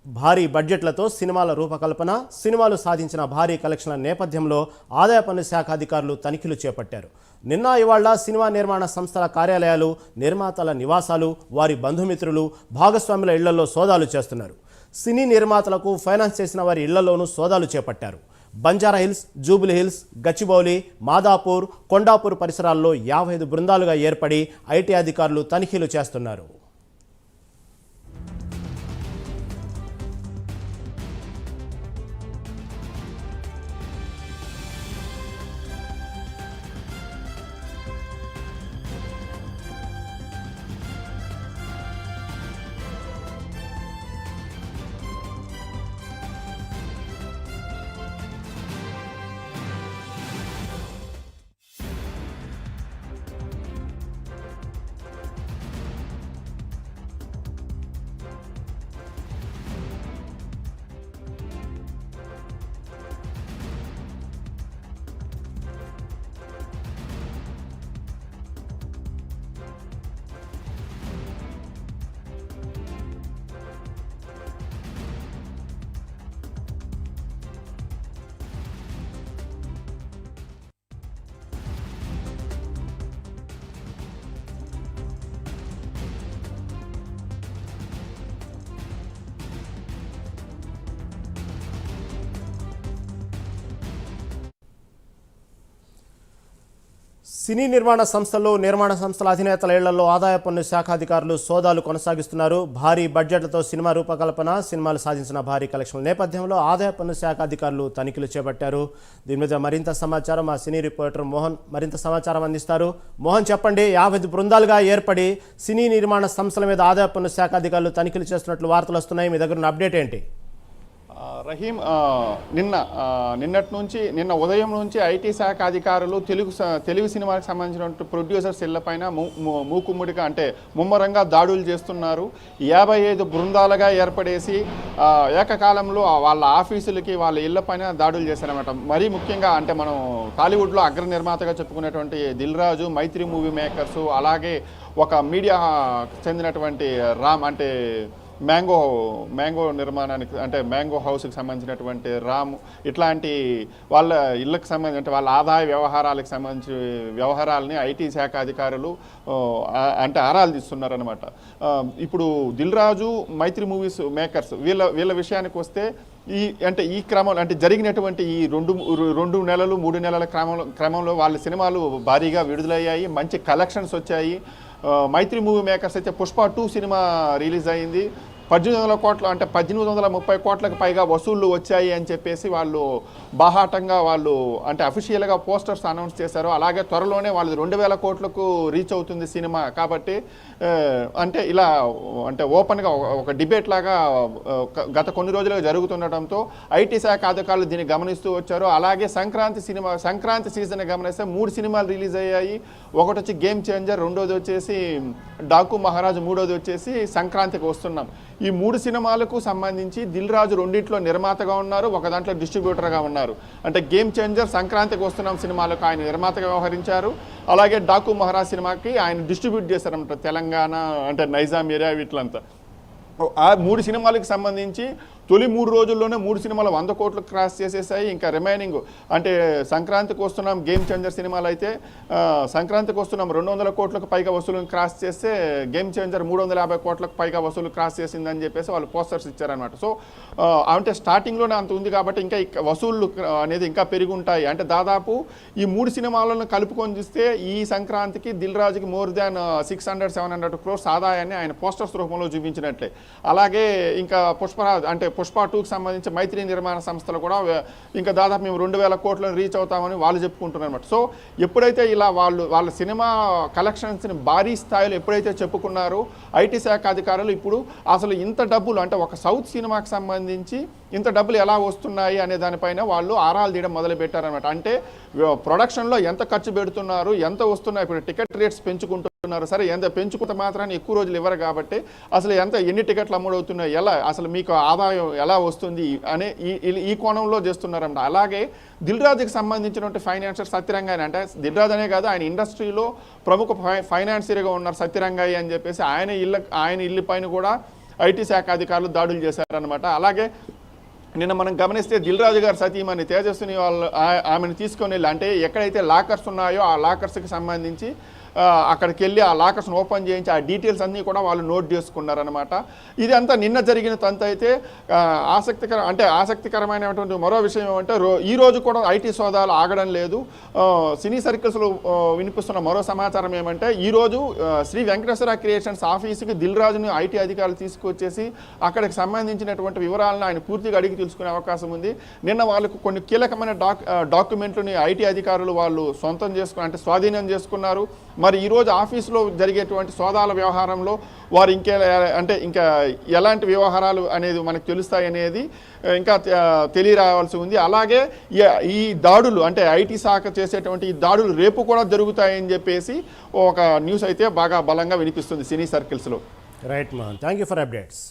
భారీ బడ్జెట్లతో సినిమాల రూపకల్పన, సినిమాలు సాధించిన భారీ కలెక్షన్ల నేపథ్యంలో ఆదాయ పన్ను శాఖ అధికారులు తనిఖీలు చేపట్టారు. నిన్న ఇవాళ సినిమా నిర్మాణ సంస్థల కార్యాలయాలు, నిర్మాతల నివాసాలు, వారి బంధుమిత్రులు, భాగస్వాముల ఇళ్లలో సోదాలు చేస్తున్నారు. సినీ నిర్మాతలకు ఫైనాన్స్ చేసిన వారి ఇళ్లలోనూ సోదాలు చేపట్టారు. Banjara hills, jubilee hills, Gachibowli, Madhapur, Kondapur పరిసరాల్లో 55 బృందాలుగా ఏర్పడి ఐటీ అధికారులు తనిఖీలు చేస్తున్నారు. సినీ నిర్మాణ సంస్థలు, నిర్మాణ సంస్థల అధినేతల ఇళ్లలో ఆదాయ పన్ను శాఖ అధికారులు సోదాలు కొనసాగిస్తున్నారు. భారీ బడ్జెట్లతో సినిమా రూపకల్పన, సినిమాలు సాధించిన భారీ కలెక్షన్ల నేపథ్యంలో ఆదాయ పన్ను శాఖ అధికారులు తనిఖీలు చేపట్టారు. దీని మీద మరింత సమాచారం మా సినీ రిపోర్టర్ మోహన్ మరింత సమాచారం అందిస్తారు. మోహన్, చెప్పండి. 50 బృందాలుగా ఏర్పడి సినీ నిర్మాణ సంస్థల మీద ఆదాయ పన్ను శాఖ అధికారులు తనిఖీలు చేస్తున్నట్లు వార్తలు వస్తున్నాయి. మీ దగ్గర ఉన్న అప్డేట్ ఏంటి? రహీం, నిన్న ఉదయం నుంచి ఐటీ శాఖ అధికారులు తెలుగు సినిమాకి సంబంధించిన ప్రొడ్యూసర్స్ ఇళ్లపైన మూకుమ్ముడిగా అంటే ముమ్మరంగా దాడులు చేస్తున్నారు. 55 బృందాలుగా ఏర్పడేసి ఏకకాలంలో వాళ్ళ ఆఫీసులకి, వాళ్ళ ఇళ్లపైన దాడులు చేశారన్నమాట. మరీ ముఖ్యంగా అంటే మనం టాలీవుడ్లో అగ్ర నిర్మాతగా చెప్పుకునేటువంటి దిల్ రాజు, మైత్రి మూవీ మేకర్సు, అలాగే ఒక మీడియా చెందినటువంటి రామ్ అంటే మ్యాంగో నిర్మాణానికి అంటే మ్యాంగో హౌస్కి సంబంధించినటువంటి రామ్, ఇట్లాంటి వాళ్ళ ఇళ్ళకి సంబంధించి అంటే వాళ్ళ ఆదాయ వ్యవహారాలకు సంబంధించి వ్యవహారాలని ఐటీ శాఖ అధికారులు అంటే ఆరాలు తీస్తున్నారనమాట. ఇప్పుడు దిల్ రాజు, మైత్రి మూవీస్ మేకర్స్ వీళ్ళ విషయానికి వస్తే ఈ క్రమంలో అంటే జరిగినటువంటి ఈ రెండు నెలలు 3 నెలల క్రమంలో వాళ్ళ సినిమాలు భారీగా విడుదలయ్యాయి, మంచి కలెక్షన్స్ వచ్చాయి. మైత్రి మూవీ మేకర్స్ అయితే పుష్ప 2 సినిమా రిలీజ్ అయింది. 1800 కోట్ల అంటే 1830 కోట్లకు పైగా వసూళ్లు వచ్చాయి అని చెప్పేసి వాళ్ళు బాహాటంగా వాళ్ళు అంటే అఫీషియల్గా పోస్టర్స్ అనౌన్స్ చేశారు. అలాగే త్వరలోనే వాళ్ళు 2000 కోట్లకు రీచ్ అవుతుంది సినిమా. కాబట్టి అంటే ఇలా అంటే ఓపెన్గా ఒక డిబేట్ లాగా గత కొన్ని రోజులుగా జరుగుతుండటంతో ఐటీ శాఖ అధికారులు దీన్ని గమనిస్తూ వచ్చారు. అలాగే సంక్రాంతి సీజన్ గమనిస్తే 3 సినిమాలు రిలీజ్ అయ్యాయి. ఒకటి వచ్చి గేమ్ చేంజర్, రెండోది వచ్చేసి డాకు మహారాజ్, మూడోది వచ్చేసి సంక్రాంతికి వస్తున్నాం. ఈ 3 సినిమాలకు సంబంధించి దిల్ రాజు రెండింటిలో నిర్మాతగా ఉన్నారు, ఒక దాంట్లో డిస్ట్రిబ్యూటర్గా ఉన్నారు. అంటే గేమ్ చేంజర్, సంక్రాంతికి వస్తున్నాం సినిమాలకు ఆయన నిర్మాతగా వ్యవహరించారు. అలాగే డాకు మహారాజ్ సినిమాకి ఆయన డిస్ట్రిబ్యూట్ చేశారన్నమాట. తెలంగాణ అంటే నైజాం ఏరియా వీటిలంతా. ఆ 3 సినిమాలకు సంబంధించి తొలి 3 రోజుల్లోనే 3 సినిమాలు 100 కోట్లు క్రాస్ చేసేసాయి. ఇంకా రిమైనింగ్ అంటే సంక్రాంతికి వస్తున్నాం గేమ్ చేంజర్ సినిమాలు అయితే సంక్రాంతికి వస్తున్నాం 200 కోట్లకు పైగా వసూలును క్రాస్ చేస్తే గేమ్ చేంజర్ 350 కోట్లకు పైగా వసూలు క్రాస్ చేసిందని చెప్పేసి వాళ్ళు పోస్టర్స్ ఇచ్చారనమాట. సో అంటే స్టార్టింగ్లోనే అంత ఉంది కాబట్టి ఇంకా వసూళ్ళు అనేది ఇంకా పెరిగి ఉంటాయి. అంటే దాదాపు ఈ 3 సినిమాలను కలుపుకొని చూస్తే ఈ సంక్రాంతికి దిల్ రాజుకి మోర్ దాన్ 600-700 క్రోర్స్ ఆదాయాన్ని ఆయన పోస్టర్స్ రూపంలో చూపించినట్లే. అలాగే ఇంకా పుష్ప 2కి సంబంధించి మైత్రి నిర్మాణ సంస్థలు కూడా ఇంకా దాదాపు మేము 2000 కోట్లను రీచ్ అవుతామని వాళ్ళు చెప్పుకుంటున్నారు అనమాట. సో ఎప్పుడైతే ఇలా వాళ్ళ సినిమా కలెక్షన్స్ని భారీ స్థాయిలో ఎప్పుడైతే చెప్పుకున్నారో ఐటీ శాఖ అధికారులు ఇప్పుడు అసలు ఇంత డబ్బులు అంటే ఒక సౌత్ సినిమాకి సంబంధించి ఇంత డబ్బులు ఎలా వస్తున్నాయి అనే దానిపైన వాళ్ళు ఆరాలు తీయడం మొదలుపెట్టారనమాట. అంటే ప్రొడక్షన్లో ఎంత ఖర్చు పెడుతున్నారు, ఎంత వస్తున్నాయి, ఇప్పుడు టికెట్ రేట్స్ పెంచుకుంటున్నారు. సరే, ఎంత పెంచుకుంటే మాత్రాన్ని ఎక్కువ రోజులు ఇవ్వరు కాబట్టి అసలు ఎన్ని టికెట్లు అమ్ముడవుతున్నాయి, ఎలా అసలు మీకు ఆదాయం ఎలా వస్తుంది అనే ఈ కోణంలో చేస్తున్నారన్నమాట. అలాగే దిల్ రాజుకి సంబంధించినటువంటి ఫైనాన్షియర్ సత్యరంగాయని, అంటే దిల్ రాజు అనే కాదు ఆయన ఇండస్ట్రీలో ప్రముఖ ఫైనాన్షియర్గా ఉన్నారు సత్యరంగాయి అని చెప్పేసి ఆయన ఇల్లు పైన కూడా ఐటీ శాఖ అధికారులు దాడులు చేశారనమాట. అలాగే నిన్న మనం గమనిస్తే దిల్ రాజు గారు సతీమణి తేజస్విని వాళ్ళు ఆమెను తీసుకొని వెళ్ళి, అంటే ఎక్కడైతే లాకర్స్ ఉన్నాయో ఆ లాకర్స్కి సంబంధించి అక్కడికి వెళ్ళి ఆ లాకర్స్ను ఓపెన్ చేయించి ఆ డీటెయిల్స్ అన్నీ కూడా వాళ్ళు నోట్ చేసుకున్నారనమాట. ఇది అంతా నిన్న జరిగిన తంతు అయితే ఆసక్తికరమైనటువంటి మరో విషయం ఏమంటే ఈ రోజు కూడా ఐటీ సోదాలు ఆగడం లేదు. సినీ సర్కిల్స్లో వినిపిస్తున్న మరో సమాచారం ఏమంటే ఈరోజు శ్రీ వెంకటేశ్వర క్రియేషన్స్ ఆఫీసుకి దిల్ రాజుని ఐటీ అధికారులు తీసుకొచ్చేసి అక్కడికి సంబంధించినటువంటి వివరాలను ఆయన పూర్తిగా అడిగి తెలుసుకునే అవకాశం ఉంది. నిన్న వాళ్ళకు కొన్ని కీలకమైన డాక్యుమెంట్లని ఐటీ అధికారులు వాళ్ళు స్వాధీనం చేసుకున్నారు. మరి ఈరోజు ఆఫీసులో జరిగేటువంటి సోదాల వ్యవహారంలో వారు ఇంకా ఎలాంటి వ్యవహారాలు అనేది మనకు తెలుస్తాయి అనేది ఇంకా తెలియరావాల్సి ఉంది. అలాగే ఈ దాడులు అంటే ఐటీ శాఖ చేసేటువంటి ఈ దాడులు రేపు కూడా జరుగుతాయని చెప్పేసి ఒక న్యూస్ అయితే బాగా బలంగా వినిపిస్తుంది సినీ సర్కిల్స్లో. Right man, thank you for updates.